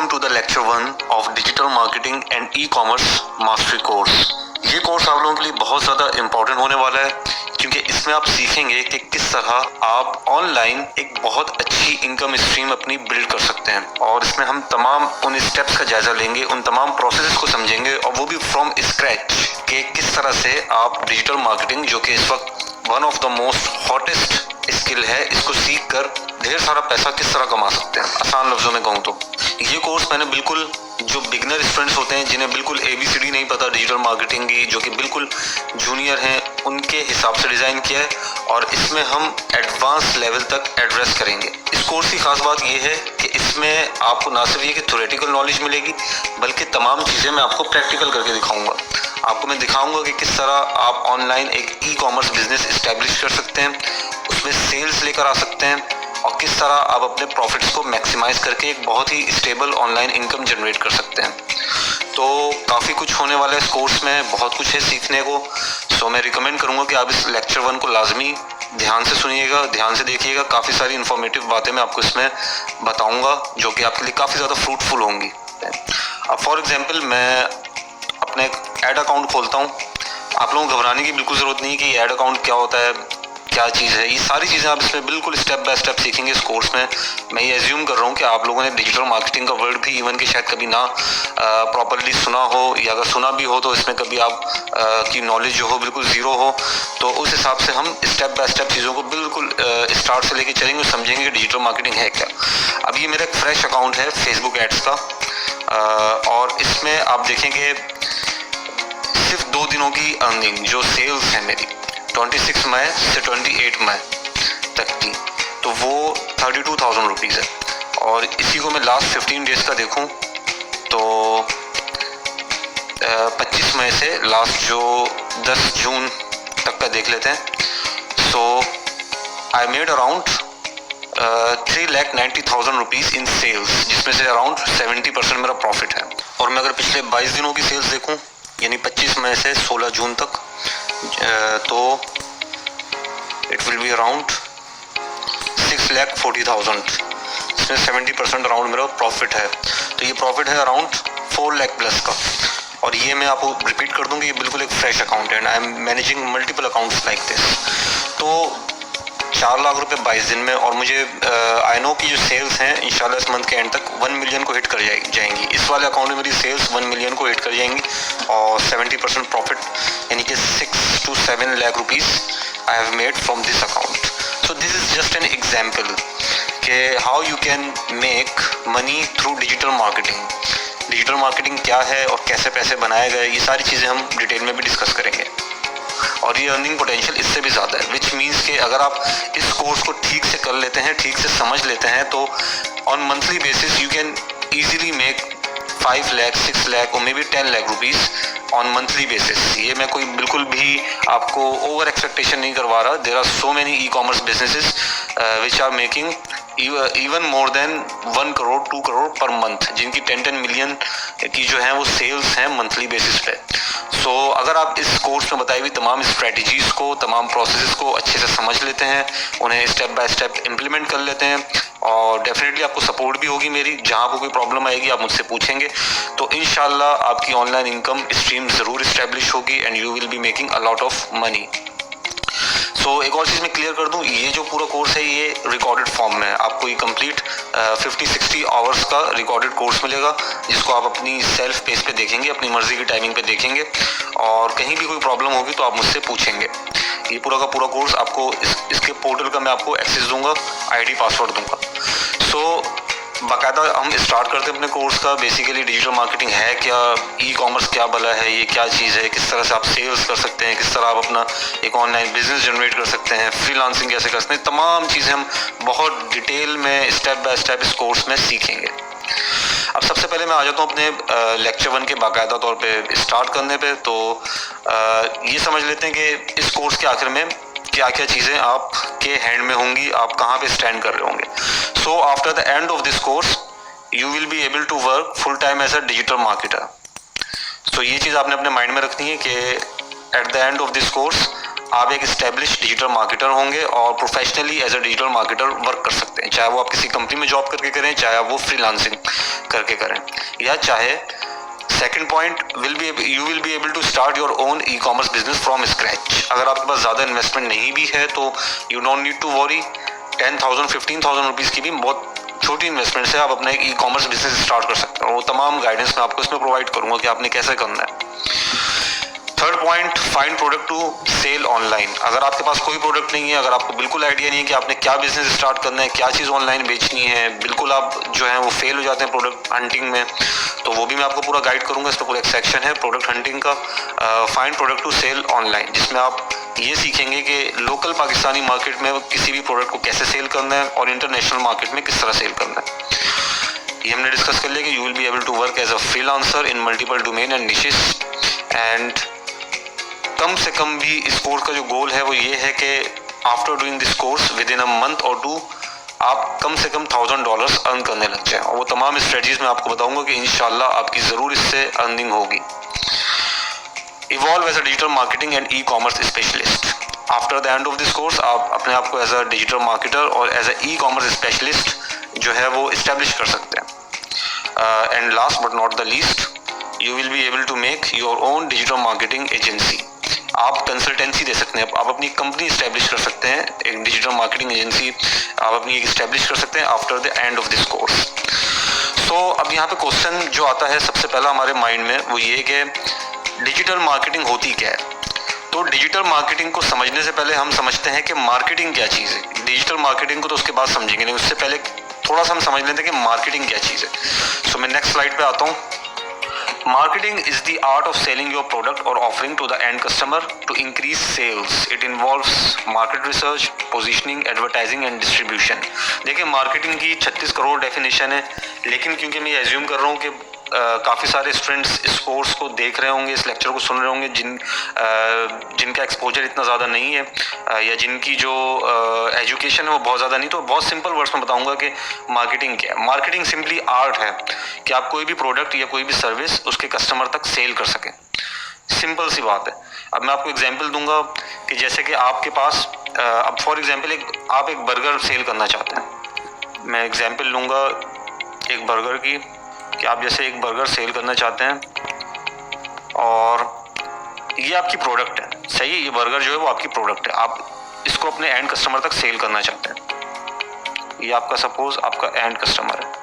Welcome to the lecture 1 of digital marketing and e commerce mastery course. ये course आप लोगों के लिए बहुत ज़्यादा इम्पोर्टेंट होने वाला है क्योंकि इसमें आप सीखेंगे कि किस तरह आप ऑनलाइन एक बहुत अच्छी इनकम स्ट्रीम अपनी बिल्ड कर सकते हैं, और इसमें हम तमाम उन स्टेप्स का जायजा लेंगे, उन तमाम प्रोसेसेस को समझेंगे, और वो भी फ्रॉम स्क्रैच कि किस तरह से आप डिजिटल मार्केटिंग, जो कि इस वक्त one of the most hottest skill है, इसको सीख कर ढेर सारा पैसा किस तरह कमा सकते हैं। आसान लफ्जों में कहूँ तो ये कोर्स मैंने बिल्कुल जो बिगनर स्टूडेंट्स होते हैं, जिन्हें बिल्कुल ABCD नहीं पता डिजिटल मार्केटिंग की, जो कि बिल्कुल जूनियर हैं, उनके हिसाब से डिज़ाइन किया है, और इसमें हम एडवांस लेवल तक एड्रेस करेंगे। इस कोर्स की खास बात यह है कि इसमें आपको ना सिर्फ ये कि थ्योरेटिकल नॉलेज मिलेगी, बल्कि तमाम चीज़ें मैं आपको प्रैक्टिकल करके दिखाऊंगा। आपको मैं दिखाऊंगा कि किस तरह आप ऑनलाइन एक ई कॉमर्स बिजनेस इस्टेब्लिश कर सकते हैं, उसमें सेल्स लेकर आ सकते हैं, और किस तरह आप अपने प्रॉफिट्स को मैक्सिमाइज करके एक बहुत ही स्टेबल ऑनलाइन इनकम जनरेट कर सकते हैं। तो काफ़ी कुछ होने वाला है इस कोर्स में, बहुत कुछ है सीखने को। सो मैं रिकमेंड करूँगा कि आप इस लेक्चर 1 को लाजमी ध्यान से सुनिएगा, ध्यान से देखिएगा। काफ़ी सारी इन्फॉर्मेटिव बातें मैं आपको इसमें बताऊँगा जो कि आपके लिए काफ़ी ज़्यादा फ्रूटफुल होंगी। अब फॉर एग्जाम्पल मैं अपने एक ऐड अकाउंट खोलता हूँ। आप लोगों को घबराने की बिल्कुल ज़रूरत नहीं कि ऐड अकाउंट क्या होता है, क्या चीज़ है। ये सारी चीज़ें आप इसमें बिल्कुल स्टेप बाय स्टेप सीखेंगे इस कोर्स में। मैं ये एज्यूम कर रहा हूँ कि आप लोगों ने डिजिटल मार्केटिंग का वर्ड भी इवन कि शायद कभी ना प्रॉपरली सुना हो, या अगर सुना भी हो तो इसमें कभी आप की नॉलेज जो हो बिल्कुल ज़ीरो हो। तो उस हिसाब से हम स्टेप बाय स्टेप चीज़ों को बिल्कुल स्टार्ट से लेके चलेंगे और समझेंगे कि डिजिटल मार्केटिंग है क्या। अब ये मेरा एक फ्रेश अकाउंट है फेसबुक एड्स का, और इसमें आप देखेंगे सिर्फ 2 दिनों की अर्निंग जो सेल्स है मेरी 26 मई से 28 मई तक की, तो वो 32,000 रुपीज़ है। और इसी को मैं लास्ट 15 डेज़ का देखूं तो 25 मई से लास्ट जो 10 जून तक का देख लेते हैं। So I made around 3,90,000 rupees in sales, जिसमें से अराउंड 70% मेरा प्रॉफिट है। और मैं अगर पिछले 22 दिनों की सेल्स देखूं, यानी 25 मई से 16 जून तक, तो इट विल बी अराउंड 6,40,000, इसमें 70% अराउंड मेरा प्रॉफिट है। तो ये प्रॉफिट है अराउंड 4 लाख प्लस का। और ये मैं आपको रिपीट कर दूं कि ये बिल्कुल एक फ्रेश अकाउंट है, and I am managing multiple accounts like this. तो 4 लाख रुपए 22 दिन में, और मुझे आई नो कि जो सेल्स हैं इंशाल्लाह इस मंथ के एंड तक 1 मिलियन को हिट कर जाएंगी। इस वाले अकाउंट में मेरी सेल्स 1 मिलियन को हिट कर जाएंगी, और 70% प्रॉफिट यानी कि 6 to 7 lakh rupees I have made from this account. So this is just an example कि how you can make money through digital marketing. Digital marketing क्या है और कैसे पैसे बनाए गए, ये सारी चीज़ें हम डिटेल में भी डिस्कस करेंगे। और ये अर्निंग पोटेंशियल इससे भी ज़्यादा है, विच मीन्स कि अगर आप इस कोर्स को ठीक से कर लेते हैं, ठीक से समझ लेते हैं, तो on monthly basis you can easily make 5 lakh, 6 lakh और maybe 10 lakh rupees on monthly basis. ये मैं कोई बिल्कुल भी आपको ओवर एक्सपेक्टेशन नहीं करवा रहा। There are so many e commerce businesses which are making even more than 1 crore 2 crore per month, जिनकी 10 मिलियन की जो है वो सेल्स हैं मंथली बेसिस पे। सो अगर आप इस कोर्स में बताई हुई तमाम स्ट्रेटजीज़ को, तमाम प्रोसेस को अच्छे से समझ लेते हैं, उन्हें स्टेप बाय स्टेप इम्प्लीमेंट कर लेते हैं, और डेफिनेटली आपको सपोर्ट भी होगी मेरी। जहाँ आपको कोई प्रॉब्लम आएगी आप मुझसे पूछेंगे, तो इंशाल्लाह आपकी ऑनलाइन इनकम स्ट्रीम ज़रूर इस्टेब्लिश होगी, and you will be making a lot of money. So एक और चीज़ मैं क्लियर कर दूं, ये जो पूरा कोर्स है ये रिकॉर्डेड फॉर्म में है। आपको ये कंप्लीट 50-60 आवर्स का रिकॉर्डेड कोर्स मिलेगा, जिसको आप अपनी सेल्फ पेस पे देखेंगे, अपनी मर्जी की टाइमिंग पे देखेंगे, और कहीं भी कोई प्रॉब्लम होगी तो आप मुझसे पूछेंगे। ये पूरा का पूरा कोर्स आपको इसके पोर्टल का मैं आपको एक्सेस दूंगा, ID पासवर्ड दूंगा। सो बाकायदा हम स्टार्ट करते हैं अपने कोर्स का। बेसिकली डिजिटल मार्केटिंग है क्या, ई कॉमर्स क्या भला है, ये क्या चीज़ है, किस तरह से आप सेल्स कर सकते हैं, किस तरह आप अपना एक ऑनलाइन बिजनेस जनरेट कर सकते हैं, फ्रीलांसिंग कैसे कर सकते हैं, तमाम चीज़ें हम बहुत डिटेल में स्टेप बाय स्टेप इस कोर्स में सीखेंगे। अब सबसे पहले मैं आ जाता हूँ अपने लेक्चर 1 के बाकायदा तौर पे स्टार्ट करने पे। तो ये समझ लेते हैं कि इस कोर्स के आखिर में क्या क्या चीज़ें आपके हैंड में होंगी, आप कहाँ पे स्टैंड कर रहे होंगे। So after the end of this course you will be able to work full time as a digital marketer. So ये चीज़ आपने अपने माइंड में रखनी है कि at the end of this course आप एक एस्टेब्लिश डिजिटल मार्केटर होंगे और professionally as a digital marketer work कर सकते हैं, चाहे वो आप किसी कंपनी में जॉब करके करें, चाहे आप वो फ्रीलांसिंग करके करें, या चाहे second point you will be able to start your own e commerce business from scratch. अगर आपके पास ज़्यादा इन्वेस्टमेंट नहीं भी है तो you don't need to worry, 10,000 15,000 rupees की भी बहुत छोटी इन्वेस्टमेंट से आप अपना एक ई कॉमर्स बिजनेस स्टार्ट कर सकते हैं। वो तमाम गाइडेंस मैं आपको इसमें प्रोवाइड करूंगा कि आपने कैसे करना है। Third point, find product to sell online. अगर आपके पास कोई प्रोडक्ट नहीं है, अगर आपको बिल्कुल आइडिया नहीं है कि आपने क्या बिजनेस स्टार्ट करना है, क्या चीज़ ऑनलाइन बेचनी है, बिल्कुल आप जो है वो फेल हो जाते हैं प्रोडक्ट हंटिंग में, तो वो भी मैं आपको पूरा गाइड करूंगा। इस पर पूरा एक सेक्शन है प्रोडक्ट हंटिंग का, find product to sell online, जिसमें आप ये सीखेंगे कि लोकल पाकिस्तानी मार्केट में किसी भी प्रोडक्ट को कैसे सेल करना है और इंटरनेशनल मार्केट में किस तरह सेल करना है। ये हमने डिस्कस कर लिया कि you will be able to work as a freelancer in multiple domain and niches, and कम से कम भी इस कोर्स का जो गोल है वो ये है कि after doing this course with in a month और 2 आप कम से कम $1,000 अर्न करने लग जाएं। और वो तमाम स्ट्रेटजीज मैं आपको बताऊंगा कि इंशाल्लाह आपकी ज़रूर इससे अर्निंग होगी। Evolve as a digital marketing and e commerce specialist. After the end of this course आप अपने आप को एज अ डिजिटल मार्केटर और as a e commerce specialist जो है वो इस्टेब्लिश कर सकते हैं। And last but not the least, you will be able to make your own digital marketing agency. आप कंसल्टेंसी दे सकते हैं, आप अपनी कंपनी इस्टेब्लिश कर सकते हैं, एक डिजिटल मार्केटिंग एजेंसी आप अपनी एक इस्टेब्लिश कर सकते हैं after the end of this course. So अब यहाँ पे क्वेश्चन जो आता है सबसे पहला हमारे माइंड में वो ये कि डिजिटल मार्केटिंग होती क्या है। तो डिजिटल मार्केटिंग को समझने से पहले हम समझते हैं कि मार्केटिंग क्या चीज़ है। डिजिटल मार्केटिंग को तो उसके बाद समझेंगे, नहीं उससे पहले थोड़ा सा हम समझ लेते हैं कि मार्केटिंग क्या चीज़ है। सो मैं नेक्स्ट स्लाइड पे आता हूँ। Marketing is the art of selling your product or offering to the end customer to increase sales. It involves market research, positioning, advertising and distribution. देखिए मार्केटिंग की 36 करोड़ डेफिनेशन है, लेकिन क्योंकि मैं ये एज्यूम कर रहा हूँ कि काफ़ी सारे स्टूडेंट्स इस कोर्स को देख रहे होंगे, इस लेक्चर को सुन रहे होंगे जिनका एक्सपोजर इतना ज़्यादा नहीं है या जिनकी जो एजुकेशन है वो बहुत ज़्यादा नहीं, तो बहुत सिंपल वर्ड्स में बताऊंगा कि मार्केटिंग क्या है। मार्केटिंग सिंपली आर्ट है कि आप कोई भी प्रोडक्ट या कोई भी सर्विस उसके कस्टमर तक सेल कर सकें। सिंपल सी बात है। अब मैं आपको एग्जांपल दूंगा कि जैसे कि आपके पास अब फॉर एग्जांपल आप एक बर्गर सेल करना चाहते हैं। मैं एग्जांपल लूँगा एक बर्गर की, कि आप जैसे एक बर्गर सेल करना चाहते हैं और ये आपकी प्रोडक्ट है, सही है, ये बर्गर जो है वो आपकी प्रोडक्ट है, आप इसको अपने एंड कस्टमर तक सेल करना चाहते हैं। ये आपका सपोज आपका एंड कस्टमर है।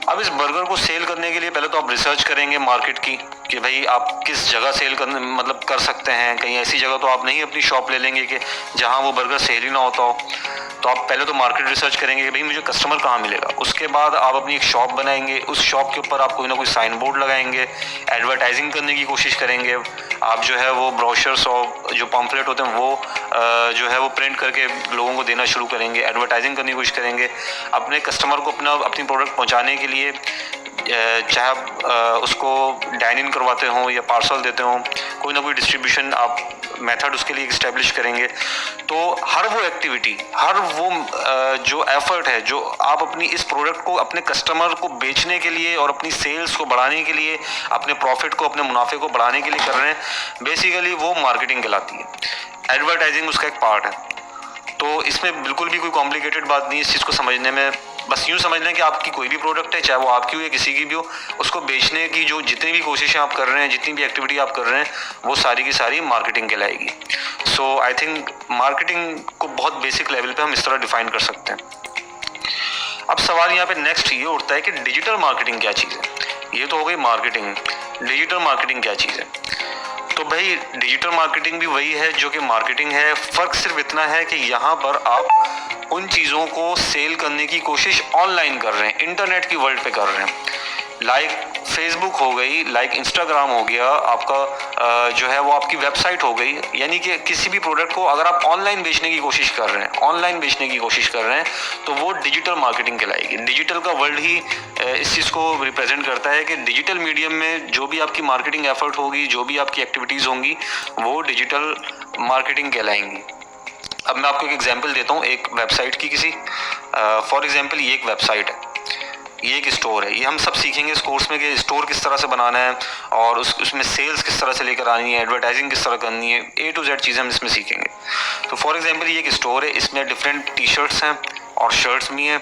अब इस बर्गर को सेल करने के लिए पहले तो आप रिसर्च करेंगे मार्केट की कि भाई आप किस जगह सेल कर सकते हैं। कहीं ऐसी जगह तो आप नहीं अपनी शॉप ले लेंगे कि जहां वो बर्गर सेल ही ना होता हो, तो आप पहले तो मार्केट रिसर्च करेंगे कि भाई मुझे कस्टमर कहाँ मिलेगा। उसके बाद आप अपनी एक शॉप बनाएंगे, उस शॉप के ऊपर आप कोई ना कोई साइन बोर्ड लगाएंगे, एडवर्टाइजिंग करने की कोशिश करेंगे। आप जो है वो ब्रोशर्स और जो पम्फलेट होते हैं वो जो है वो प्रिंट करके लोगों को देना शुरू करेंगे, एडवर्टाइजिंग करने की कोशिश करेंगे अपने कस्टमर को अपनी प्रोडक्ट पहुँचाने के लिए। चाहे आप उसको डाइन इन करवाते हों या पार्सल देते हों, कोई ना कोई डिस्ट्रीब्यूशन आप मेथड उसके लिए इस्टेब्लिश करेंगे। तो हर वो एक्टिविटी, हर वो जो एफर्ट है जो आप अपनी इस प्रोडक्ट को अपने कस्टमर को बेचने के लिए और अपनी सेल्स को बढ़ाने के लिए, अपने प्रॉफिट को, अपने मुनाफे को बढ़ाने के लिए कर रहे हैं, बेसिकली वो मार्केटिंग कहलाती है। एडवर्टाइजिंग उसका एक पार्ट है। तो इसमें बिल्कुल भी कोई कॉम्प्लिकेटेड बात नहीं है इस चीज़ को समझने में। बस यूँ समझ लें कि आपकी कोई भी प्रोडक्ट है, चाहे वो आपकी हो या किसी की भी हो, उसको बेचने की जो जितनी भी कोशिशें आप कर रहे हैं, जितनी भी एक्टिविटी आप कर रहे हैं, वो सारी की सारी मार्केटिंग कहलाएगी। सो आई थिंक मार्केटिंग को बहुत बेसिक लेवल पे हम इस तरह डिफाइन कर सकते हैं। अब सवाल यहाँ पे नेक्स्ट ये उठता है कि डिजिटल मार्केटिंग क्या चीज़ है। ये तो हो गई मार्केटिंग, डिजिटल मार्केटिंग क्या चीज़ है। तो भाई डिजिटल मार्केटिंग भी वही है जो कि मार्केटिंग है। फ़र्क सिर्फ इतना है कि यहाँ पर आप उन चीज़ों को सेल करने की कोशिश ऑनलाइन कर रहे हैं, इंटरनेट की वर्ल्ड पे कर रहे हैं। लाइक फेसबुक हो गई, लाइक इंस्टाग्राम हो गया, आपका जो है वो आपकी वेबसाइट हो गई। यानी कि किसी भी प्रोडक्ट को अगर आप ऑनलाइन बेचने की कोशिश कर रहे हैं, तो वो डिजिटल मार्केटिंग कहलाएगी। डिजिटल का वर्ल्ड ही इस चीज़ को रिप्रेजेंट करता है कि डिजिटल मीडियम में जो भी आपकी मार्केटिंग एफर्ट होगी, जो भी आपकी एक्टिविटीज़ होंगी, वो डिजिटल मार्केटिंग कहलाएंगी। अब मैं आपको एक एग्जांपल देता हूँ एक वेबसाइट की किसी फॉर एग्जांपल ये एक वेबसाइट है। ये एक स्टोर है। ये हम सब सीखेंगे इस कोर्स में कि स्टोर किस तरह से बनाना है और उसमें सेल्स किस तरह से लेकर आनी है, एडवर्टाइजिंग किस तरह करनी है, A to Z चीज़ें हम इसमें सीखेंगे। तो फॉर एग्जांपल ये एक स्टोर है, इसमें डिफरेंट टी शर्ट्स हैं और शर्ट्स भी हैं।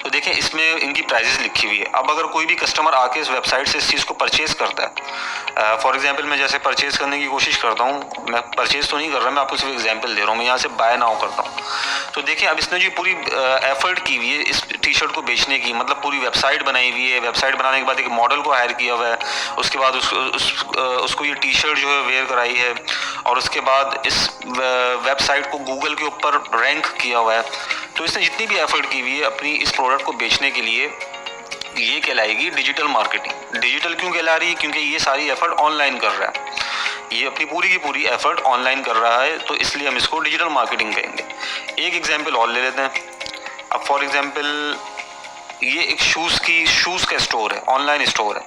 तो देखें इसमें इनकी प्राइजेस लिखी हुई है। अब अगर कोई भी कस्टमर आके इस वेबसाइट से इस चीज़ को परचेज़ करता है, फॉर एग्जांपल मैं जैसे परचेज़ करने की कोशिश करता हूँ, मैं परचेज़ तो नहीं कर रहा, मैं आपको सिर्फ एग्जांपल दे रहा हूँ, मैं यहाँ से बाय नाउ करता हूँ। तो देखिए अब इसने जो पूरी एफर्ट की हुई है इस टी शर्ट को बेचने की, मतलब पूरी वेबसाइट बनाई हुई है, वेबसाइट बनाने के बाद एक मॉडल को हायर किया हुआ है, उसके बाद उसको ये टी शर्ट जो है वेयर कराई है, और उसके बाद इस वेबसाइट को गूगल के ऊपर रैंक किया हुआ है। तो इसने जितनी भी एफर्ट की हुई है अपनी इस प्रोडक्ट को बेचने के लिए, ये कहलाएगी डिजिटल मार्केटिंग। डिजिटल क्यों कहला रही है? क्योंकि ये सारी एफर्ट ऑनलाइन कर रहा है, ये अपनी पूरी की पूरी एफर्ट ऑनलाइन कर रहा है, तो इसलिए हम इसको डिजिटल मार्केटिंग कहेंगे। एक एग्जांपल और ले लेते हैं। अब फॉर एग्जांपल ये एक शूज़ का स्टोर है, ऑनलाइन स्टोर है,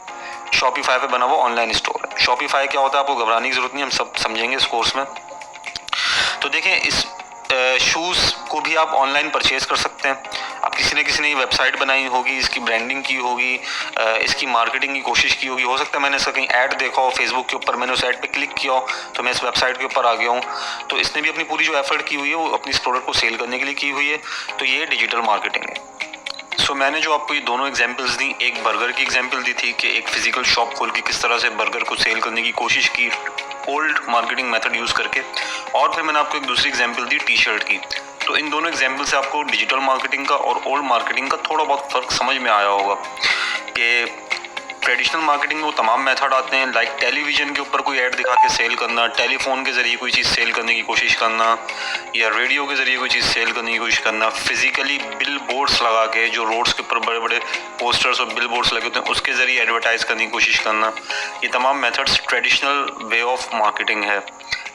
शॉपिफाई पे बना हुआ ऑनलाइन स्टोर है। शॉपिफाई क्या होता है आपको घबराने की ज़रूरत नहीं, हम सब समझेंगे इस कोर्स में। तो देखें इस शूज़ को भी आप ऑनलाइन परचेज़ कर सकते हैं। आप किसी ने वेबसाइट बनाई होगी, इसकी ब्रांडिंग की होगी, इसकी मार्केटिंग की कोशिश की होगी। हो सकता है मैंने इसका कहीं ऐड देखा हो फेसबुक के ऊपर, मैंने उस ऐड पे क्लिक किया हो तो मैं इस वेबसाइट के ऊपर आ गया हूँ। तो इसने भी अपनी पूरी जो एफर्ट की हुई है वो अपनी इस प्रोडक्ट को सेल करने के लिए की हुई है। तो ये डिजिटल मार्केटिंग है। सो मैंने जो आपको ये दोनों एग्जांपल्स दी, एक बर्गर की एग्जांपल दी थी कि एक फिजिकल शॉप खोल के किस तरह से बर्गर को सेल करने की कोशिश की ओल्ड मार्केटिंग मेथड यूज़ करके, और फिर मैंने आपको एक दूसरी एग्जांपल दी टी शर्ट की। तो इन दोनों एग्जांपल से आपको डिजिटल मार्केटिंग का और ओल्ड मार्केटिंग का थोड़ा बहुत फ़र्क समझ में आया होगा कि ट्रेडिशनल मार्केटिंग में वो तमाम मेथड आते हैं, लाइक टेलीविज़न के ऊपर कोई ऐड दिखा के सेल करना, टेलीफोन के ज़रिए कोई चीज़ सेल करने की कोशिश करना, या रेडियो के ज़रिए कोई चीज़ सेल करने की कोशिश करना, फिजिकली बिल बोर्ड्स लगा के, जो रोड्स के ऊपर बड़े बड़े पोस्टर्स और बिल बोर्ड्स लगे होते हैं उसके ज़रिए एडवर्टाइज़ करने की कोशिश करना। ये तमाम methods traditional way of marketing है।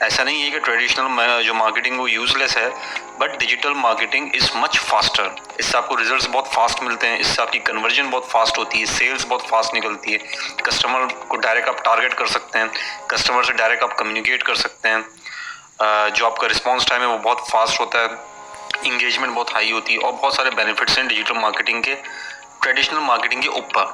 ऐसा नहीं है कि ट्रेडिशनल जो मार्केटिंग वो यूज़लेस है, but digital marketing is much faster. इससे आपको रिजल्ट्स बहुत फास्ट मिलते हैं, इससे आपकी कन्वर्जन बहुत फास्ट होती है, सेल्स बहुत फास्ट निकलती है, कस्टमर को डायरेक्ट आप टारगेट कर सकते हैं, कस्टमर से डायरेक्ट आप कम्युनिकेट कर सकते हैं, जो आपका रिस्पॉन्स टाइम है वो बहुत फास्ट होता है, इंगेजमेंट बहुत हाई होती है, और बहुत सारे बेनिफिट्स हैं डिजिटल मार्केटिंग के ट्रेडिशनल मार्केटिंग के ऊपर।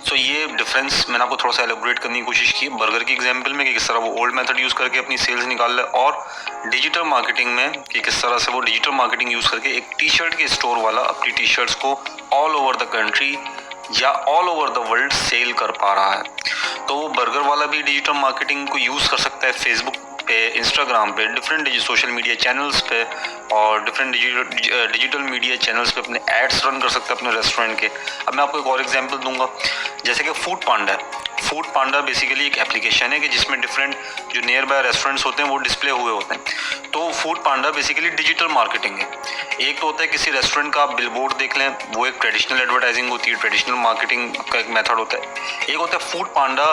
सो ये डिफरेंस मैंने आपको थोड़ा सा एलेबोरेट करने की कोशिश की बर्गर की एग्जांपल में कि किस तरह वो ओल्ड मेथड यूज़ करके अपनी सेल्स निकाल रहा है, और डिजिटल मार्केटिंग में कि किस तरह से वो डिजिटल मार्केटिंग यूज़ करके एक टी शर्ट के स्टोर वाला अपनी टी शर्ट्स को ऑल ओवर द कंट्री या all over the world sale कर पा रहा है। तो वो बर्गर वाला भी डिजिटल मार्केटिंग को यूज़ कर सकता है फेसबुक पे, इंस्टाग्राम पे, डिफरेंट सोशल मीडिया चैनल्स पे, और डिफरेंट डिजिटल मीडिया चैनल्स पे अपने एड्स रन कर सकते हैं अपने रेस्टोरेंट के। अब मैं आपको एक और एग्जांपल दूंगा, जैसे कि फूड पांडा है। फूड पांडा बेसिकली एक एप्लीकेशन है कि जिसमें डिफरेंट जो नियर बाय रेस्टोरेंट्स होते हैं वो डिस्प्ले हुए होते हैं। तो फूड पांडा बेसिकली डिजिटल मार्केटिंग है। एक तो होता है किसी रेस्टोरेंट का आप बिलबोर्ड देख लें, वो एक ट्रेडिशनल एडवर्टाइजिंग होती है, ट्रेडिशनल मार्केटिंग का एक मेथड होता है। एक होता है फूड पांडा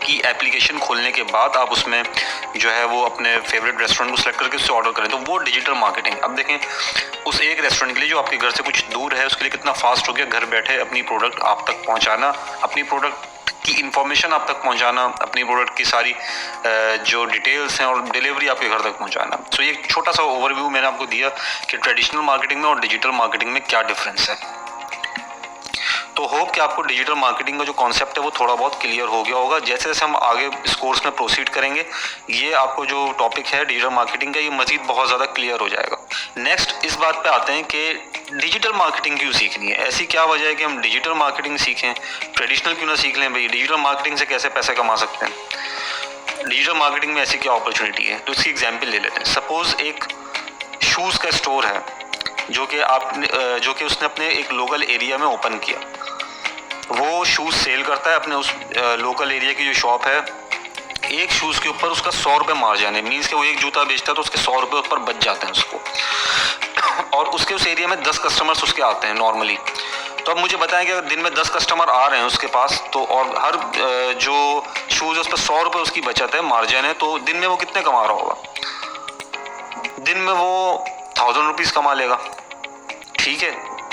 की एप्लीकेशन खोलने के बाद आप उसमें जो है वो अपने फेवरेट रेस्टोरेंट को सेलेक्ट करके उससे ऑर्डर करें, तो वो डिजिटल मार्केटिंग। अब देखें उस एक रेस्टोरेंट के लिए जो आपके घर से कुछ दूर है उसके लिए कितना फास्ट हो गया घर बैठे अपनी प्रोडक्ट आप तक पहुंचाना, अपनी प्रोडक्ट की इंफॉर्मेशन आप तक पहुंचाना, अपनी प्रोडक्ट की सारी जो डिटेल्स हैं और डिलीवरी आपके घर तक पहुंचाना। तो ये एक छोटा सा ओवरव्यू मैंने आपको दिया कि ट्रेडिशनल मार्केटिंग में और डिजिटल मार्केटिंग में क्या डिफरेंस है। तो होप कि आपको डिजिटल मार्केटिंग का जो कॉन्सेप्ट है वो थोड़ा बहुत क्लियर हो गया होगा। जैसे जैसे हम आगे इस कोर्स में प्रोसीड करेंगे, ये आपको जो टॉपिक है डिजिटल मार्केटिंग का ये मजीद बहुत ज़्यादा क्लियर हो जाएगा। नेक्स्ट इस बात पे आते हैं कि डिजिटल मार्केटिंग क्यों सीखनी है, ऐसी क्या वजह है कि हम डिजिटल मार्केटिंग सीखें, ट्रेडिशनल क्यों ना सीख लें भाई, डिजिटल मार्केटिंग से कैसे पैसे कमा सकते हैं, डिजिटल मार्केटिंग में ऐसी क्या अपॉर्चुनिटी है। तो इसकी एग्जाम्पल ले लेते हैं। सपोज एक शूज़ का स्टोर है जो कि उसने अपने एक लोकल एरिया में ओपन किया। वो शूज़ सेल करता है अपने उस लोकल एरिया की जो शॉप है। एक शूज़ के ऊपर उसका 100 रुपये मार्जिन है, मीन्स कि वो एक जूता बेचता है तो उसके 100 रुपये ऊपर बच जाते हैं उसको। और उसके उस एरिया में 10 कस्टमर्स उसके आते हैं नॉर्मली। तो अब मुझे बताएं कि अगर दिन में 10 कस्टमर आ रहे हैं उसके पास, तो और हर जो शूज़ है उस पर 100 रुपये उसकी बचत है, मार्जिन है, तो दिन में वो कितने कमा रहा होगा? दिन में वो 1000 रुपीज़ कमा लेगा। ठीक है,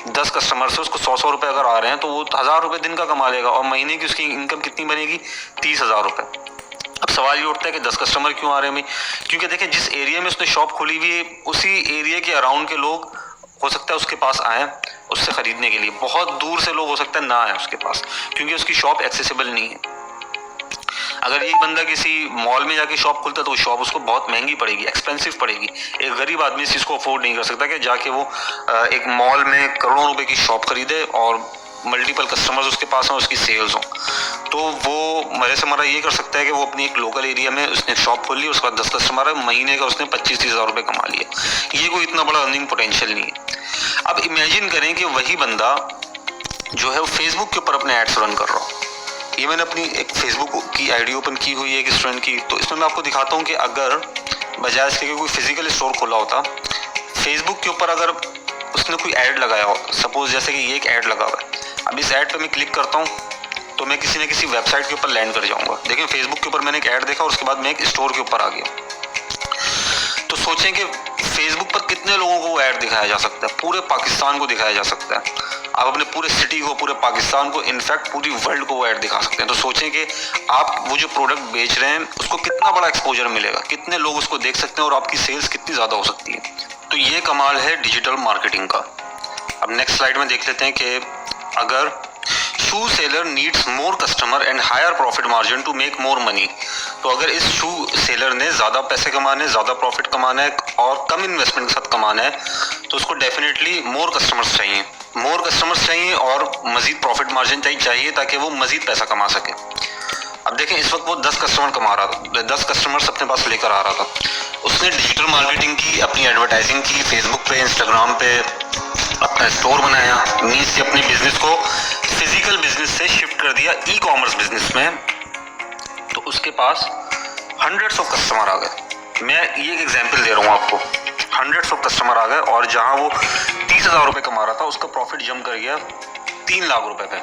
10 कस्टमर से उसको 100 रुपये अगर आ रहे हैं तो वो 1000 रुपये दिन का कमा लेगा, और महीने की उसकी इनकम कितनी बनेगी? 30,000 रुपये। अब सवाल ये उठता है कि 10 कस्टमर क्यों आ रहे हैं भाई? क्योंकि देखिए जिस एरिया में उसने शॉप खोली हुई है उसी एरिया के अराउंड के लोग हो सकता है उसके पास आए उससे खरीदने के लिए, बहुत दूर से लोग हो सकता है ना आए उसके पास, क्योंकि उसकी शॉप एक्सेसिबल नहीं है। अगर ये बंदा किसी मॉल में जाके शॉप खुलता तो वो शॉप उसको बहुत महंगी पड़ेगी, एक्सपेंसिव पड़ेगी। एक गरीब आदमी इस चीज़ को अफोर्ड नहीं कर सकता कि जाके वो एक मॉल में करोड़ों रुपए की शॉप खरीदे और मल्टीपल कस्टमर्स उसके पास हों, उसकी सेल्स हों। तो वो मरे से मरा ये कर सकता है कि वो अपनी एक लोकल एरिया में उसने शॉप खोल ली, उसके बाद 10 कस्टमर है, महीने का उसने 25-30 हज़ार रुपये कमा लिया। ये कोई इतना बड़ा अर्निंग पोटेंशियल नहीं है। अब इमेजिन करें कि वही बंदा जो है वो फेसबुक के ऊपर अपने एड्स रन कर रहा हो। ये मैंने अपनी एक फेसबुक की आईडी ओपन की हुई है एक स्टूडेंट की, तो इसमें मैं आपको दिखाता हूँ कि अगर बजाय इसके कोई फिजिकल स्टोर खोला होता, फेसबुक के ऊपर अगर उसने कोई ऐड लगाया हो, सपोज जैसे कि ये एक ऐड लगा हुआ है, अब इस ऐड पे मैं क्लिक करता हूँ तो मैं किसी न किसी वेबसाइट के ऊपर लैंड कर जाऊँगा। देखिए फेसबुक के ऊपर मैंने एक ऐड देखा और उसके बाद मैं एक स्टोर के ऊपर आ गया। तो सोचें कि फेसबुक पर कितने लोगों को वो ऐड दिखाया जा सकता है, पूरे पाकिस्तान को दिखाया जा सकता है। आप अपने पूरे सिटी को, पूरे पाकिस्तान को, इनफैक्ट पूरी वर्ल्ड को वो ऐड दिखा सकते हैं। तो सोचें कि आप वो जो प्रोडक्ट बेच रहे हैं उसको कितना बड़ा एक्सपोजर मिलेगा, कितने लोग उसको देख सकते हैं और आपकी सेल्स कितनी ज़्यादा हो सकती है। तो ये कमाल है डिजिटल मार्केटिंग का। अब नेक्स्ट स्लाइड में देख लेते हैं कि अगर shoe seller needs more customer and higher profit margin to make more money, तो अगर इस शू सेलर ने ज़्यादा पैसे कमाने, ज़्यादा प्रॉफिट कमाना है और कम इन्वेस्टमेंट के साथ कमाना है तो उसको डेफिनेटली मोर कस्टमर्स चाहिए और मज़ीद प्रॉफिट मार्जिन चाहिए ताकि वो मज़ीद पैसा कमा सके। अब देखें इस वक्त वो 10 कस्टमर कमा रहा था, 10 कस्टमर्स अपने पास लेकर आ रहा था। उसने डिजिटल मार्केटिंग की, अपनी एडवर्टाइजिंग की, फेसबुक पे, इंस्टाग्राम पे अपना स्टोर बनाया, मीन्स से अपने बिजनेस को फिजिकल बिजनेस से शिफ्ट कर दिया ई कॉमर्स बिजनेस में। तो उसके पास हंड्रेड्स ऑफ कस्टमर आ गए। मैं ये एक एग्जांपल दे रहा हूँ आपको, हंड्रेड्स ऑफ कस्टमर आ गए और जहाँ वो 30,000 रुपये कमा रहा था उसका प्रॉफिट जंप कर गया 3 लाख रुपए पे।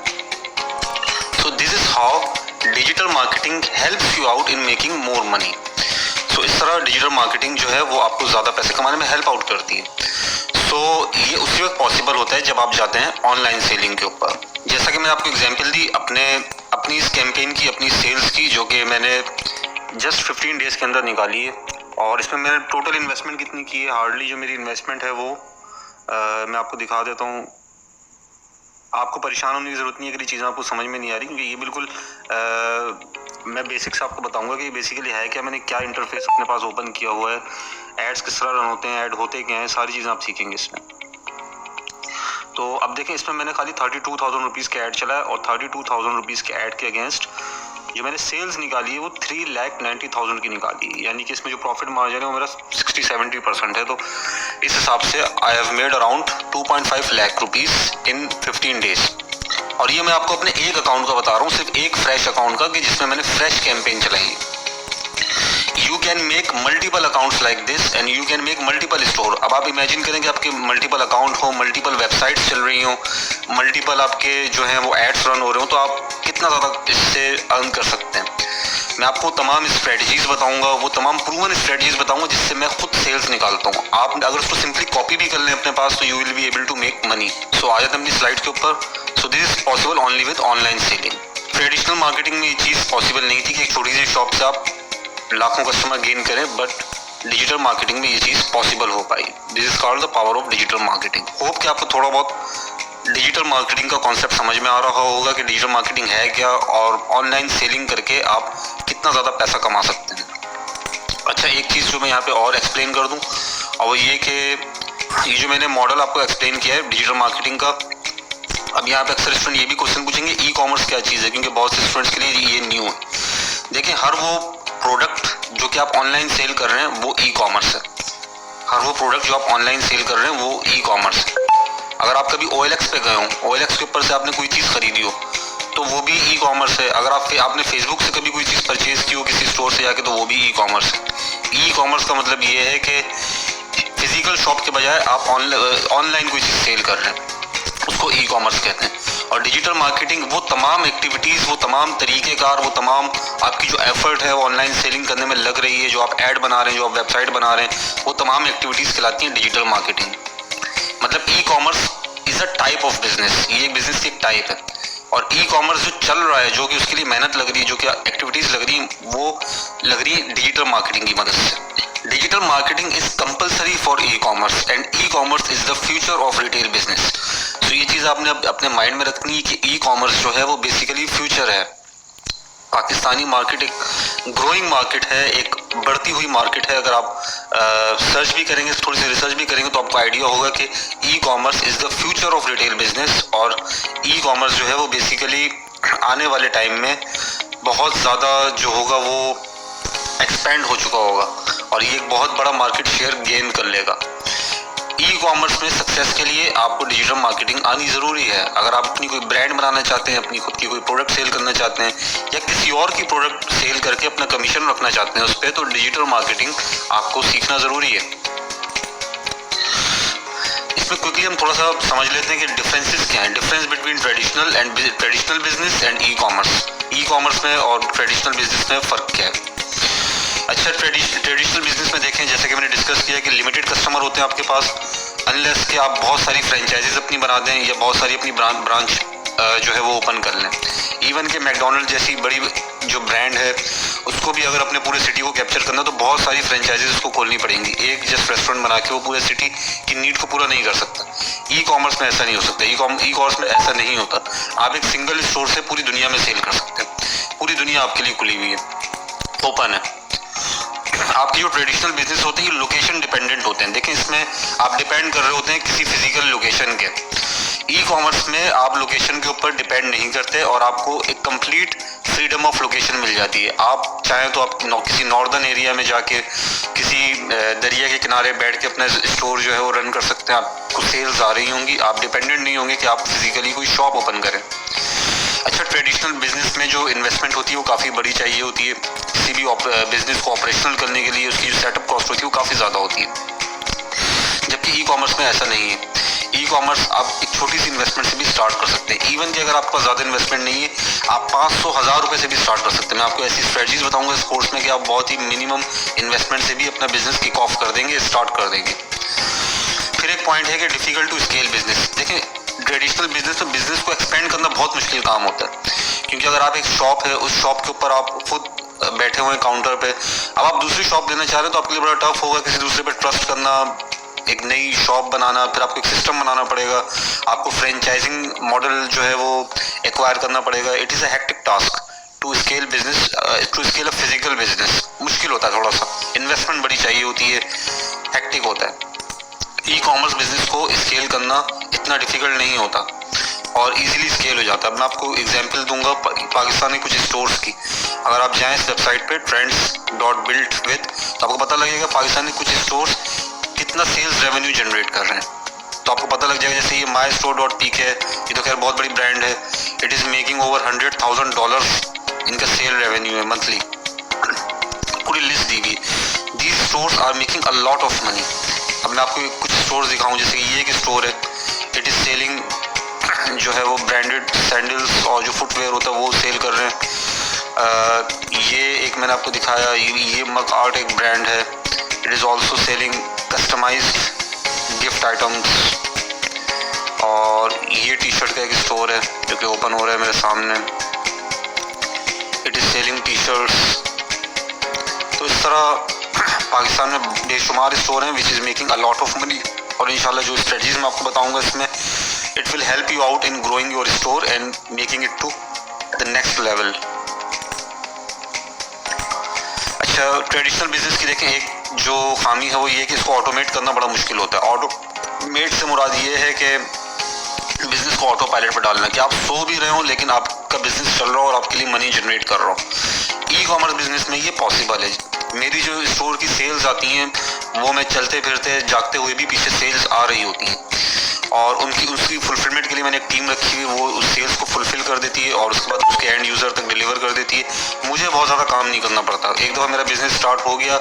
So this is how digital marketing helps you out in making more money. So इस तरह डिजिटल मार्केटिंग जो है वो आपको ज़्यादा पैसे कमाने में हेल्प आउट करती है। सो ये उसी वक्त पॉसिबल होता है जब आप जाते हैं ऑनलाइन सेलिंग के ऊपर। जैसा कि मैंने आपको एग्जांपल दी अपनी इस कैंपेन की, अपनी सेल्स की, जो कि मैंने जस्ट 15 डेज़ के अंदर निकाली है। और इसमें मैंने टोटल इन्वेस्टमेंट कितनी की है, हार्डली जो मेरी इन्वेस्टमेंट है वो मैं आपको दिखा देता हूँ। आपको परेशान होने की ज़रूरत नहीं है अगर ये चीज़ें आपको समझ में नहीं आ रही, क्योंकि ये बिल्कुल मैं बेसिक्स आपको बताऊंगा कि बेसिकली है क्या, मैंने क्या इंटरफेस अपने पास ओपन किया हुआ है, एड्स किस तरह रन होते हैं, ऐड होते क्या हैं, सारी चीज़ें आप सीखेंगे इसमें। तो अब देखें इसमें मैंने खाली 32,000 रुपीज़ का ऐड चला है और 32,000 रुपीज़ के ऐड के अगेंस्ट जो मैंने सेल्स निकाली है वो 3,90,000 की निकाली है, यानी कि इसमें जो प्रॉफिट मार्जिन है वो मेरा 60-70% है। तो इस हिसाब से I have made around 2.5 lakh rupees in 15 days. और ये मैं आपको अपने एक अकाउंट का बता रहा हूँ, सिर्फ एक फ्रेश अकाउंट का, कि जिसमें मैंने फ्रेश कैंपेन चलाई है। You can make multiple accounts like this and you can make multiple store. अब आप इमेजिन करें कि आपके मल्टीपल अकाउंट हो, मल्टीपल वेबसाइट्स चल रही हो, मल्टीपल आपके जो हैं वो एड्स रन हो रहे हो, तो आप कितना ज़्यादा इससे अर्न कर सकते हैं। मैं आपको तमाम स्ट्रेटजीज बताऊंगा, वो तमाम प्रूवन स्ट्रेटजीज बताऊंगा जिससे मैं खुद सेल्स निकालता हूँ। आप अगर उसको सिंपली कॉपी भी कर लें अपने पास तो you will be able to make money. So आ जाते हैं अपनी स्लाइड के ऊपर। So this is possible only with online selling. Traditional marketing में ये चीज़ पॉसिबल नहीं थी कि एक छोटी सी शॉप से आप लाखों कस्टमर गेन करें, बट डिजिटल मार्केटिंग में ये चीज़ पॉसिबल हो पाई। This is called the power of digital marketing. Hope कि आपको थोड़ा बहुत डिजिटल मार्केटिंग का कॉन्सेप्ट समझ में आ रहा होगा कि डिजिटल मार्केटिंग है क्या और ऑनलाइन सेलिंग करके आप कितना ज़्यादा पैसा कमा सकते हैं। अच्छा, एक चीज़ जो मैं यहाँ पे और एक्सप्लेन कर दूँ, और वो ये कि ये जो मैंने मॉडल आपको एक्सप्लेन किया है डिजिटल मार्केटिंग का, अब यहाँ पे अक्सर स्टूडेंट ये भी क्वेश्चन पूछेंगे ई कॉमर्स क्या चीज़ है, क्योंकि बहुत से स्टूडेंट्स के लिए ये न्यू है। देखिए, हर वो प्रोडक्ट जो कि आप ऑनलाइन सेल कर रहे हैं वो ई कॉमर्स है। हर वो प्रोडक्ट जो आप ऑनलाइन सेल कर रहे हैं वो ई कॉमर्स है। अगर आप कभी OLX पे गए हो, OLX के ऊपर से आपने कोई चीज़ खरीदी हो तो वो भी ई कॉमर्स है। अगर आपने फेसबुक से कभी कोई चीज़ परचेज की हो किसी स्टोर से जाके तो वो भी ई कॉमर्स है। ई कॉमर्स का मतलब ये है कि फिजिकल शॉप के बजाय आप ऑनलाइन कोई चीज़ सेल कर रहे हैं, उसको ई कॉमर्स कहते हैं। और डिजिटल मार्केटिंग वो तमाम एक्टिविटीज़, वो तमाम तरीक़ेकार, वो तमाम आपकी जो एफर्ट है वो ऑनलाइन सेलिंग करने में लग रही है, जो आप ऐड बना रहे हैं, जो आप वेबसाइट बना रहे हैं, वो तमाम एक्टिविटीज़ कहलाती हैं डिजिटल मार्केटिंग। मतलब e commerce is a type of business, ये एक बिजनेस की एक टाइप है। और ई कॉमर्स जो चल रहा है, जो कि उसके लिए मेहनत लग रही है, जो कि एक्टिविटीज़ लग रही है, वो लग रही है डिजिटल मार्केटिंग की मदद से। Digital marketing is compulsory for e commerce and e commerce is the future of retail business. तो ये चीज़ आपने अपने माइंड में रखनी है कि ई कॉमर्स जो है वो बेसिकली फ्यूचर है। पाकिस्तानी मार्केट एक ग्रोइंग मार्केट है, एक बढ़ती हुई मार्केट है। अगर आप सर्च भी करेंगे, थोड़ी सी रिसर्च भी करेंगे, तो आपको आइडिया होगा कि e commerce is the future of retail business. और ई कॉमर्स जो है वो बेसिकली आने वाले टाइम में बहुत ज़्यादा जो होगा वो एक्सपेंड हो चुका होगा और ये एक बहुत बड़ा मार्केट शेयर गेन कर लेगा। ई कॉमर्स में सक्सेस के लिए आपको डिजिटल मार्केटिंग आनी ज़रूरी है। अगर आप अपनी कोई ब्रांड बनाना चाहते हैं, अपनी खुद की कोई प्रोडक्ट सेल करना चाहते हैं या किसी और की प्रोडक्ट सेल करके अपना कमीशन रखना चाहते हैं उस पर, तो डिजिटल मार्केटिंग आपको सीखना ज़रूरी है। इसमें क्विकली हम थोड़ा सा समझ लेते हैं कि डिफरेंसेस क्या हैं। Difference between traditional business and e commerce. E commerce में और ट्रेडिशनल बिजनेस में फ़र्क क्या है? अच्छा, ट्रेडिशनल बिजनेस में देखें, जैसे कि मैंने डिस्कस किया कि लिमिटेड कस्टमर होते हैं आपके पास, अनलेस कि आप बहुत सारी फ्रेंचाइजीज अपनी बना दें या बहुत सारी अपनी ब्रांच जो है वो ओपन कर लें। इवन कि मैकडोनल्ड जैसी बड़ी जो ब्रांड है उसको भी अगर अपने पूरे सिटी को कैप्चर करना तो बहुत सारी फ्रेंचाइजीज उसको खोलनी पड़ेंगी। एक जस्ट रेस्टोरेंट बना के वो पूरे सिटी की नीड को पूरा नहीं कर सकता। ई कॉमर्स में ऐसा नहीं हो सकता। ई कॉमर्स में ऐसा नहीं होता। आप एक सिंगल स्टोर से पूरी दुनिया में सेल कर सकते हैं। पूरी दुनिया आपके लिए खुली हुई है, ओपन है। आपकी जो ट्रेडिशनल बिजनेस होते हैं ये लोकेशन डिपेंडेंट होते हैं। देखिए, इसमें आप डिपेंड कर रहे होते हैं किसी फिजिकल लोकेशन के। ई कॉमर्स में आप लोकेशन के ऊपर डिपेंड नहीं करते और आपको एक कंप्लीट फ्रीडम ऑफ लोकेशन मिल जाती है। आप चाहें तो आप किसी नॉर्दर्न एरिया में जाके किसी दरिया के किनारे बैठ के अपना स्टोर जो है वो रन कर सकते हैं। आपको सेल्स आ रही होंगी, आप डिपेंडेंट नहीं होंगे कि आप फिजिकली कोई शॉप ओपन करें। अच्छा, ट्रेडिशनल बिजनेस में जो इन्वेस्टमेंट होती है वो काफ़ी बड़ी चाहिए होती है। किसी भी बिजनेस को ऑपरेशनल करने के लिए उसकी जो सेटअप कॉस्ट होती है वो काफ़ी ज़्यादा होती है, जबकि ई कॉमर्स में ऐसा नहीं है। ई कॉमर्स आप एक छोटी सी इन्वेस्टमेंट से भी स्टार्ट कर सकते हैं। इवन कि अगर आपका ज़्यादा इन्वेस्टमेंट नहीं है, आप 500-1000 रुपये से भी स्टार्ट कर सकते हैं। मैं आपको ऐसी स्ट्रेटजीज बताऊंगा इस कोर्स में कि आप बहुत ही मिनिमम इन्वेस्टमेंट से भी अपना बिजनेस किक ऑफ कर देंगे, स्टार्ट कर देंगे। फिर एक पॉइंट है कि डिफिकल्ट टू स्केल बिजनेस। देखिए, ट्रेडिशनल बिजनेस में बिजनेस को एक्सपेंड करना बहुत मुश्किल काम होता है, क्योंकि अगर आप एक शॉप है, उस शॉप के ऊपर आप खुद बैठे हुए हैं काउंटर पे, अब आप दूसरी शॉप देना चाह रहे हैं तो आपके लिए बड़ा टफ होगा किसी दूसरे पे ट्रस्ट करना, एक नई शॉप बनाना, फिर आपको एक सिस्टम बनाना पड़ेगा, आपको फ्रेंचाइजिंग मॉडल जो है वो एक्वायर करना पड़ेगा। It is a hectic task to scale business, to scale a physical business. मुश्किल होता है, थोड़ा सा इन्वेस्टमेंट बड़ी चाहिए होती है, हेक्टिक होता है। ई कॉमर्स बिजनेस को स्केल करना इतना डिफिकल्ट नहीं होता और इजीली स्केल हो जाता है। मैं आपको एग्जांपल दूंगा पाकिस्तान के कुछ स्टोर्स की। अगर आप जाएं इस वेबसाइट पे trends.builtwith, तो आपको पता लगेगा पाकिस्तान के कुछ स्टोर्स कितना सेल्स रेवेन्यू जनरेट कर रहे हैं। तो आपको पता लग जाएगा, जैसे ये mystore.pk है, ये तो खैर बहुत बड़ी ब्रांड है। इट इज़ मेकिंग ओवर $100,000 इनका सेल रेवेन्यू है मंथली। पूरी लिस्ट दी हुई। These stores are making a lot of money. अब मैं आपको कुछ स्टोर्स दिखाऊं, जैसे कि ये एक स्टोर है, इट इज़ सेलिंग जो है वो ब्रांडेड सैंडल्स और जो फुटवेयर होता है वो सेल कर रहे हैं। ये एक मैंने आपको दिखाया, ये मग आर्ट एक ब्रांड है। It is also selling customized gift items. और ये टी शर्ट का एक स्टोर है जो कि ओपन हो रहा है मेरे सामने। It is selling T shirts. तो इस तरह पाकिस्तान में बेशुमार स्टोर हैं which is making a lot of money. और इंशाल्लाह जो स्ट्रेटजीज मैं आपको बताऊंगा इसमें, it will help you out in growing your store and making it to the next level. अच्छा, ट्रेडिशनल बिजनेस की देखें एक जो खामी है वो ये कि इसको ऑटोमेट करना बड़ा मुश्किल होता है। ऑटोमेट से मुराद ये है कि बिजनेस को ऑटो पायलट पर डालना, कि आप सो भी रहे हो लेकिन आपका बिजनेस चल रहा हो और आपके लिए मनी जनरेट कर रहा हो। ई कॉमर्स बिजनेस में ये पॉसिबल है। मेरी जो स्टोर की सेल्स आती हैं वो मैं चलते फिरते जागते हुए भी पीछे सेल्स आ रही होती हैं और उसकी फुलफिलमेंट के लिए मैंने एक टीम रखी हुई, वो उस सेल्स को फुलफिल कर देती है और उसके बाद उसके एंड यूज़र तक डिलीवर कर देती है। मुझे बहुत ज़्यादा काम नहीं करना पड़ता। एक दफ़ा मेरा बिजनेस स्टार्ट हो गया,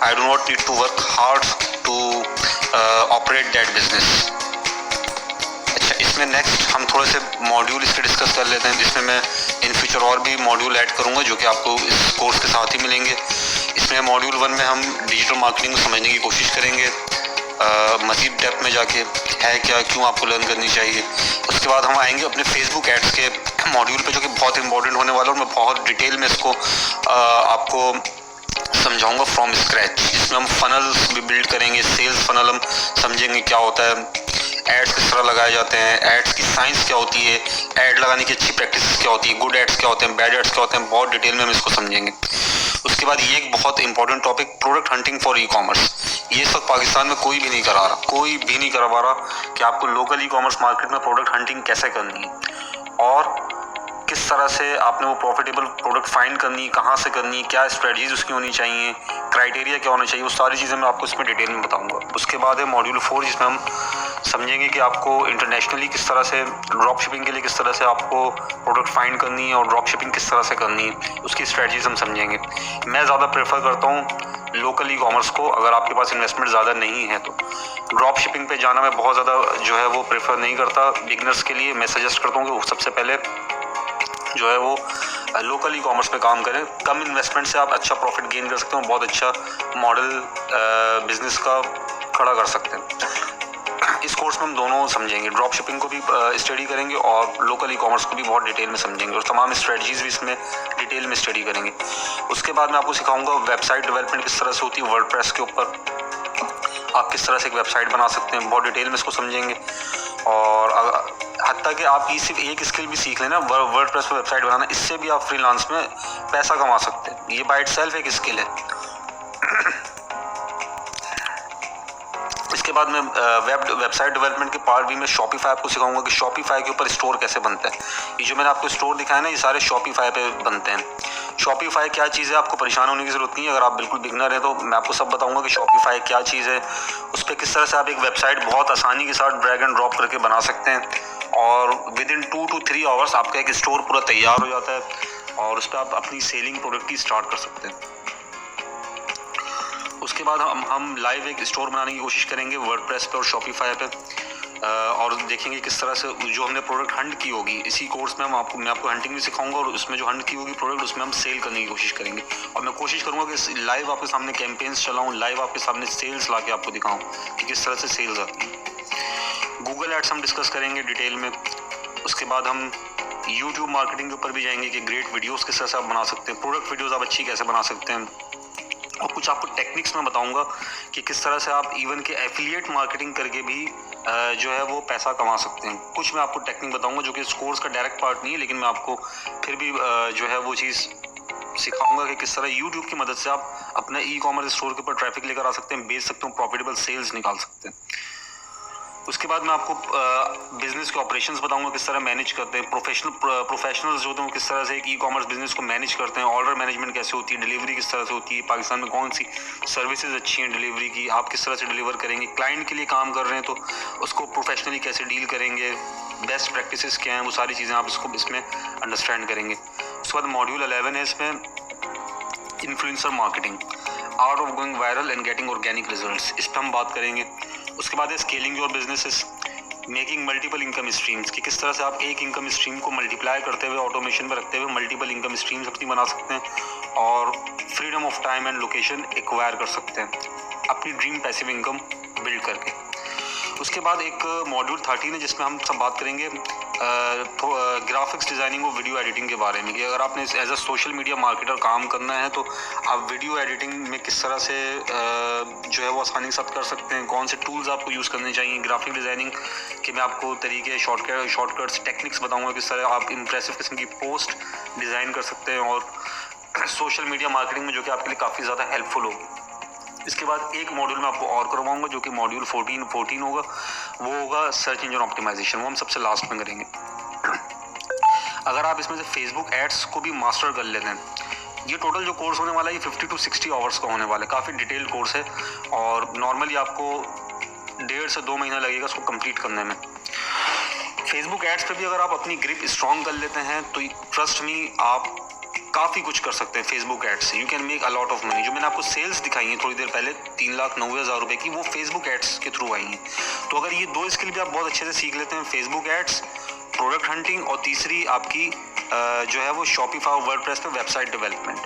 I do not need to work hard to operate that business. अच्छा, इसमें नेक्स्ट हम थोड़े से मॉड्यूल इसके डिस्कस कर लेते हैं, जिसमें मैं इन फ्यूचर और भी मॉड्यूल ऐड करूँगा जो कि आपको इस कोर्स के साथ ही मिलेंगे। इसमें मॉड्यूल 1 में हम डिजिटल मार्केटिंग को समझने की कोशिश करेंगे मज़ीद डेप्थ में जाके, है क्या, क्यों आपको लर्न करनी चाहिए। उसके बाद हम आएंगे अपने फेसबुक एड्स के मॉड्यूल पे, जो कि बहुत इंपॉर्टेंट होने वाला है और मैं बहुत डिटेल में इसको आपको समझाऊंगा फ्रॉम स्क्रैच, जिसमें हम फनल्स भी बिल्ड करेंगे, सेल्स फनल हम समझेंगे क्या होता है, एड्स किस तरह लगाए जाते हैं, एड्स की साइंस क्या होती है, एड लगाने की अच्छी प्रैक्टिस क्या होती है, गुड एड्स क्या होते हैं, बैड एड्स क्या होते हैं, बहुत डिटेल में हम इसको समझेंगे। उसके बाद ये एक बहुत important topic, product hunting for e commerce. ये सब पाकिस्तान में कोई भी नहीं करा रहा, कोई भी नहीं करा पा रहा कि आपको लोकल ई कॉमर्स मार्केट में प्रोडक्ट हंटिंग कैसे करनी है और किस तरह से आपने वो प्रॉफिटेबल प्रोडक्ट फाइंड करनी है, कहाँ से करनी है, क्या स्ट्रेटजीज उसकी होनी चाहिए, क्राइटेरिया क्या होना चाहिए, वो सारी चीज़ें मैं आपको इसमें डिटेल में बताऊंगा। उसके बाद है मॉड्यूल 4, जिसमें हम समझेंगे कि आपको इंटरनेशनली किस तरह से ड्रॉप शिपिंग के लिए किस तरह से आपको प्रोडक्ट फाइंड करनी है और ड्रॉप शिपिंग किस तरह से करनी है, उसकी स्ट्रेटजीज हम समझेंगे। मैं ज़्यादा प्रेफर करता हूँ लोकल ई कॉमर्स को, अगर आपके पास इन्वेस्टमेंट ज़्यादा नहीं है तो। ड्रॉप शिपिंग पे जाना मैं बहुत ज़्यादा जो है वो प्रेफर नहीं करता बिगनर्स के लिए। मैं सजेस्ट करता हूँ कि सबसे पहले जो है वो लोकल ई कॉमर्स पे काम करें। कम इन्वेस्टमेंट से आप अच्छा प्रॉफिट गेन कर सकते हो, बहुत अच्छा मॉडल बिजनेस का खड़ा कर सकते हैं। इस कोर्स में हम दोनों समझेंगे, ड्रॉप शिपिंग को भी स्टडी करेंगे और लोकल ई कॉमर्स को भी बहुत डिटेल में समझेंगे और तमाम स्ट्रेटजीज भी इसमें डिटेल में स्टडी करेंगे। उसके बाद मैं आपको सिखाऊंगा वेबसाइट डेवलपमेंट किस तरह से होती है, वर्डप्रेस के ऊपर आप किस तरह से एक वेबसाइट बना सकते हैं, बहुत डिटेल में इसको समझेंगे। और हत्ता कि आप ये सिर्फ एक स्किल भी सीख लेना, वर्डप्रेस पे वेबसाइट बनाना, इससे भी आप फ्रीलांस में पैसा कमा सकते हैं। ये बाय इटसेल्फ एक स्किल है। इसके बाद मैं वेबसाइट डेवलपमेंट के पार्ट भी मैं शॉपिफाई आपको सिखाऊंगा कि शॉपिफाई के ऊपर स्टोर कैसे बनता है। ये जो मैंने आपको स्टोर दिखाया ना, ये सारे शॉपिफाई पे बनते हैं। शॉपिफाई क्या चीज़ है, आपको परेशान होने की जरूरत नहीं है। अगर आप बिल्कुल बिगनर हैं तो मैं आपको सब बताऊंगा कि शॉपिफाई क्या चीज़ है, उस पर किस तरह से आप एक वेबसाइट बहुत आसानी के साथ ड्रैग एंड ड्रॉप करके बना सकते हैं और विद इन 2 to 3 आवर्स आपका एक स्टोर पूरा तैयार हो जाता है और उस पर आप अपनी सेलिंग प्रोडक्ट की स्टार्ट कर सकते हैं। उसके बाद हम लाइव एक स्टोर बनाने की कोशिश करेंगे वर्डप्रेस पे और शॉपिफाई पे और देखेंगे किस तरह से जो हमने प्रोडक्ट हंट की होगी। इसी कोर्स में मैं आपको हंटिंग भी सिखाऊंगा और उसमें जो हंट की होगी प्रोडक्ट, उसमें हम सेल करने की कोशिश करेंगे। और मैं कोशिश करूंगा कि लाइव आपके सामने कैंपेन्स चलाऊं, लाइव आपके सामने सेल्स ला के आपको दिखाऊं कि किस तरह से सेल्स आती है। गूगल एड्स हम डिस्कस करेंगे डिटेल में। उसके बाद हम यूट्यूब मार्केटिंग के ऊपर भी जाएंगे कि ग्रेट वीडियोज़ किस तरह से आप बना सकते हैं, प्रोडक्ट वीडियोज़ आप अच्छी कैसे बना सकते हैं। और कुछ आपको टेक्निक्स में बताऊंगा कि किस तरह से आप इवन के एफिलिएट मार्केटिंग करके भी जो है वो पैसा कमा सकते हैं। कुछ मैं आपको टेक्निक बताऊंगा जो कि इस कोर्स का डायरेक्ट पार्ट नहीं है, लेकिन मैं आपको फिर भी जो है वो चीज़ सिखाऊंगा कि किस तरह यूट्यूब की मदद से आप अपना ई कॉमर्स स्टोर के ऊपर ट्रैफिक लेकर आ सकते हैं, बेच सकते हो, प्रॉफिटेबल सेल्स निकाल सकते हैं। उसके बाद मैं आपको बिजनेस के ऑपरेशंस बताऊंगा किस तरह मैनेज करते हैं, प्रोफेशनल्स जो होते हैं किस तरह से एक ई कॉमर्स बिजनेस को मैनेज करते हैं, ऑर्डर मैनेजमेंट कैसे होती है, डिलीवरी किस तरह से होती है, पाकिस्तान में कौन सी सर्विसेज अच्छी हैं डिलीवरी की, आप किस तरह से डिलीवर करेंगे, क्लाइंट के लिए काम कर रहे हैं तो उसको प्रोफेशनली कैसे डील करेंगे, बेस्ट प्रैक्टिसेस क्या हैं, वो सारी चीज़ें आप इसमें अंडरस्टैंड करेंगे। उसके बाद मॉड्यूल 11 है, इसमें influencer marketing, art of going viral and getting organic results, इस पर हम बात करेंगे। उसके बाद है scaling your businesses, making multiple income streams, कि किस तरह से आप एक इनकम स्ट्रीम को मल्टीप्लाई करते हुए ऑटोमेशन में रखते हुए मल्टीपल इनकम स्ट्रीम्स अपनी बना सकते हैं और freedom of time and location acquire कर सकते हैं अपनी ड्रीम पैसिव इनकम बिल्ड करके। उसके बाद एक मॉड्यूल 13 है जिसमें हम सब बात करेंगे ग्राफिक्स डिज़ाइनिंग और वीडियो एडिटिंग के बारे में, कि अगर आपने as a social media marketer काम करना है तो आप वीडियो एडिटिंग में किस तरह से जो है वो आसानी के साथ कर सकते हैं, कौन से टूल्स आपको यूज़ करने चाहिए। ग्राफिक डिज़ाइनिंग के मैं आपको तरीके, शॉर्टकट्स, टेक्निक्स बताऊंगा किस तरह आप इंप्रेसिव किस्म की पोस्ट डिज़ाइन कर सकते हैं और सोशल मीडिया मार्केटिंग में जो कि आपके लिए काफ़ी ज़्यादा हेल्पफुल होगी। इसके बाद एक मॉड्यूल मैं आपको और करवाऊंगा जो कि मॉड्यूल 14 होगा, वो होगा सर्च इंजन ऑप्टिमाइजेशन, वो हम सबसे लास्ट में करेंगे। अगर आप इसमें से फेसबुक एड्स को भी मास्टर कर लेते हैं, ये टोटल जो कोर्स होने वाला है ये 50 to 60 आवर्स का होने वाला है, काफ़ी डिटेल्ड कोर्स है और नॉर्मली आपको 1.5 से 2 महीना लगेगा इसको कंप्लीट करने में। फेसबुक एड्स पे भी अगर आप अपनी ग्रिप स्ट्रॉन्ग कर लेते हैं तो ट्रस्ट मी आप काफ़ी कुछ कर सकते हैं फेसबुक एड्स से। You can make a lot of money. जो मैंने आपको सेल्स दिखाई है थोड़ी देर पहले 3,90,000 रुपये की, वो फेसबुक एड्स के थ्रू आई हैं। तो अगर ये 2 स्किल भी आप बहुत अच्छे से सीख लेते हैं, फेसबुक एड्स, प्रोडक्ट हंटिंग और तीसरी आपकी जो है वो शॉपिफाई वर्डप्रेस पे वेबसाइट डेवलपमेंट,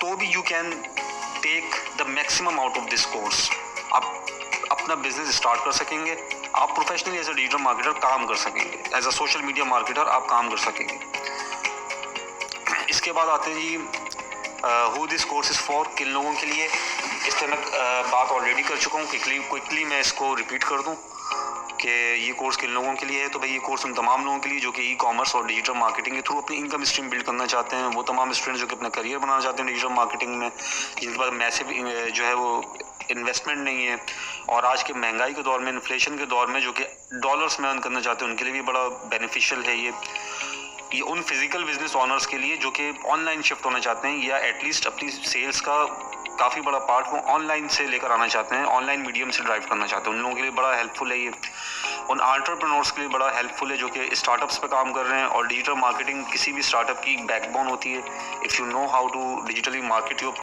तो भी you can take the maximum out of this course. आप अपना बिजनेस स्टार्ट कर सकेंगे, आप professionally as a digital marketer काम कर सकेंगे, as a social media marketer आप काम कर सकेंगे। इसके बाद आते हैं जी who this course is for, किन लोगों के लिए, इस तरह बात ऑलरेडी कर चुका हूँ। क्विकली मैं इसको रिपीट कर दूँ कि ये कोर्स किन लोगों के लिए है। तो भाई ये कोर्स उन तमाम लोगों के लिए जो कि ई कॉमर्स और डिजिटल मार्केटिंग के थ्रू अपनी इनकम स्ट्रीम बिल्ड करना चाहते हैं। वो तमाम स्टूडेंट्स जो कि अपना करियर बनाना चाहते हैं डिजिटल मार्केटिंग में, जिनके पास मैसिव जो है वो इन्वेस्टमेंट नहीं है, और आज के महंगाई के दौर में, इन्फ्लेशन के दौर में, जो कि डॉलर्स में अर्न करना चाहते हैं, उनके लिए भी बड़ा बेनिफिशियल है ये उन फिजिकल बिजनेस ओनर्स के लिए जो कि ऑनलाइन शिफ्ट होना चाहते हैं, या एटलीस्ट अपनी सेल्स का काफ़ी बड़ा पार्ट वो ऑनलाइन से लेकर आना चाहते हैं, ऑनलाइन मीडियम से ड्राइव करना चाहते हैं। उन लोगों के लिए बड़ा हेल्पफुल है ये। उन एंटरप्रेन्योर्स के लिए बड़ा हेल्पफुल है जो कि स्टार्टअप्स पे काम कर रहे हैं, और डिजिटल मार्केटिंग किसी भी स्टार्टअप की बैकबोन होती है। If you know how to digitally market your